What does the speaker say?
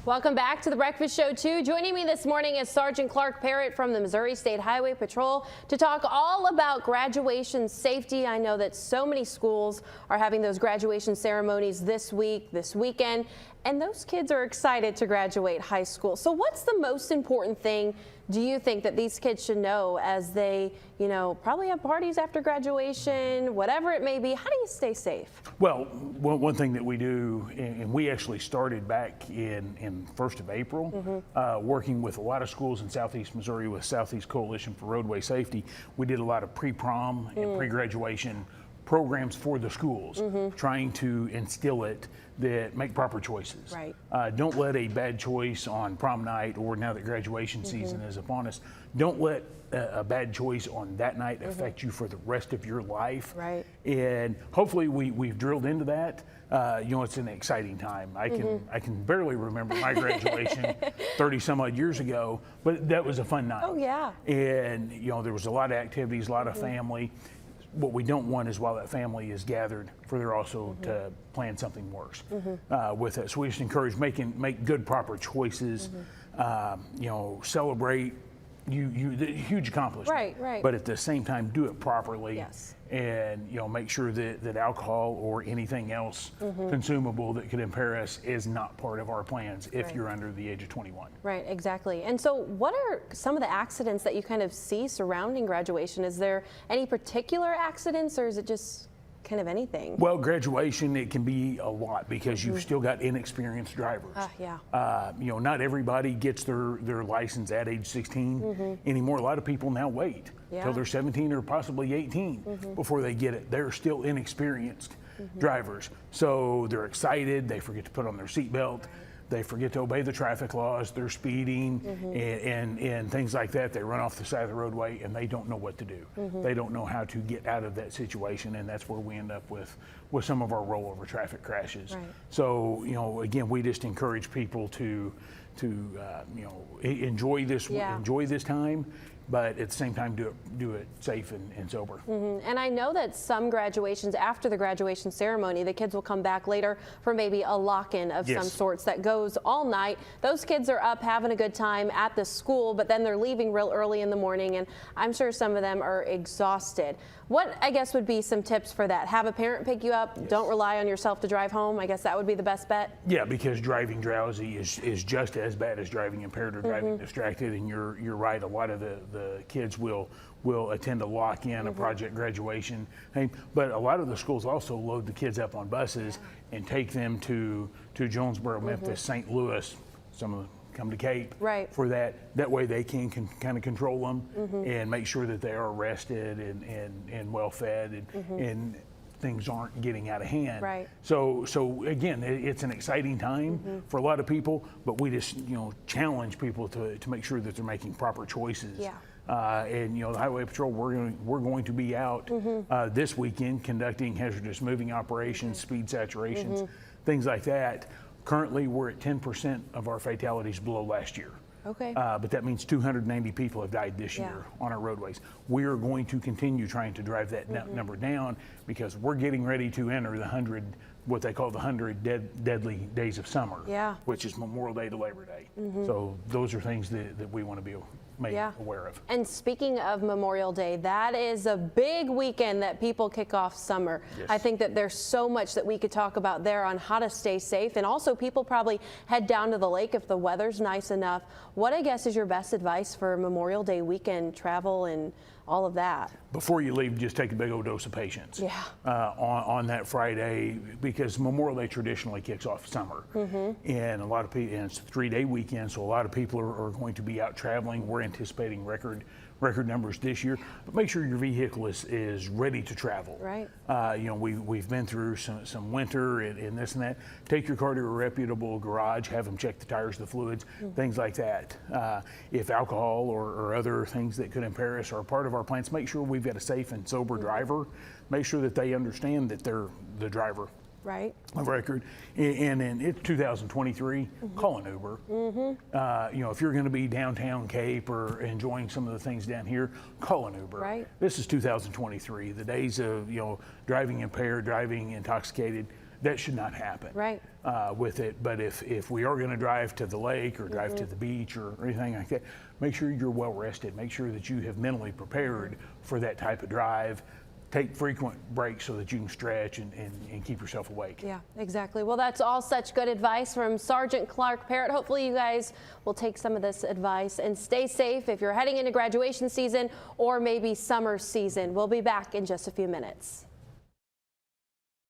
Welcome back to the Breakfast Show 2. Joining me this morning is Sergeant Clark Parrott from the Missouri State Highway Patrol to talk all about graduation safety. I know that so many schools are having those graduation ceremonies this weekend, and those kids are excited to graduate high school. So what's the most important thing do you think that these kids should know as they, probably have parties after graduation, whatever it may be? How do you stay safe? Well, one thing that we do, and we actually started back in 1st of April, working with a lot of schools in Southeast Missouri with Southeast Coalition for Roadway Safety. We did a lot of pre-prom and pre-graduation programs for the schools, trying to instill it that make proper choices. Right. Don't let a bad choice on prom night or now that graduation season is upon us, don't let a bad choice on that night affect you for the rest of your life. Right. And hopefully we've drilled into that. It's an exciting time. I can barely remember my graduation 30 some odd years ago, but that was a fun night. Oh yeah. And there was a lot of activities, a lot of family. What we don't want is while that family is gathered for there also to plan something worse with it. So we just encourage make good, proper choices. Celebrate the huge accomplishment. Right. But at the same time, do it properly. Yes. And make sure that alcohol or anything else consumable that could impair us is not part of our plans if you're under the age of 21. Right, exactly. And so what are some of the accidents that you kind of see surrounding graduation? Is there any particular accidents or is it just kind of anything? Well, graduation, it can be a lot because you've still got inexperienced drivers. Yeah. Not everybody gets their license at age 16 anymore. A lot of people now wait till they're 17 or possibly 18 before they get it. They're still inexperienced drivers. So they're excited, they forget to put on their seatbelt. They forget to obey the traffic laws, they're speeding and things like that. They run off the side of the roadway and they don't know what to do. They don't know how to get out of that situation, and that's where we end up with some of our rollover traffic crashes. Right. So, again, we just encourage people to enjoy this time, but at the same time do it safe and sober. And I know that some graduations, after the graduation ceremony, the kids will come back later for maybe a lock-in of some sorts that goes all night. Those kids are up having a good time at the school, but then they're leaving real early in the morning, and I'm sure some of them are exhausted. What, I guess, would be some tips for that? Have a parent pick you up. Don't rely on yourself to drive home. I guess that would be the best bet. Yeah, because driving drowsy is just as bad as driving impaired or driving distracted. And you're right. A lot of the kids will attend a lock-in, a project graduation thing. But a lot of the schools also load the kids up on buses and take them to Jonesboro, Memphis, St. Louis. Some of them come to Cape for that. That way they can kind of control them and make sure that they are rested and well fed and things aren't getting out of hand. Right. So again, it's an exciting time for a lot of people, but we just challenge people to make sure that they're making proper choices. Yeah. And the Highway Patrol, we're going to be out this weekend conducting hazardous moving operations, speed saturations, things like that. Currently, we're at 10% of our fatalities below last year. Okay. But that means 290 people have died this year on our roadways. We are going to continue trying to drive that number down because we're getting ready to enter the what they call the 100 deadly days of summer, which is Memorial Day to Labor Day. So those are things that we want to be made aware of. And speaking of Memorial Day, that is a big weekend that people kick off summer. Yes. I think that there's so much that we could talk about there on how to stay safe, and also people probably head down to the lake if the weather's nice enough. What, I guess, is your best advice for Memorial Day weekend travel and all of that? Before you leave, just take a big old dose of patience on that Friday, because Memorial Day traditionally kicks off summer. And a lot of people, and it's a 3-day weekend, so a lot of people are going to be out traveling. We're anticipating record numbers this year, but make sure your vehicle is ready to travel. Right. We've been through some winter and this and that. Take your car to a reputable garage, have them check the tires, the fluids, things like that. If alcohol or other things that could impair us are part of our plans, make sure we've got a safe and sober driver. Make sure that they understand that they're the driver. Right. Of record. And it's 2023, call an Uber. If you're going to be downtown Cape or enjoying some of the things down here, call an Uber. Right. This is 2023. The days of, driving impaired, driving intoxicated, that should not happen Right. with it. But if we are going to drive to the lake or drive to the beach or anything like that, make sure you're well rested. Make sure that you have mentally prepared for that type of drive. Take frequent breaks so that you can stretch and keep yourself awake. Yeah, exactly. Well, that's all such good advice from Sergeant Clark Parrott. Hopefully you guys will take some of this advice and stay safe if you're heading into graduation season or maybe summer season. We'll be back in just a few minutes.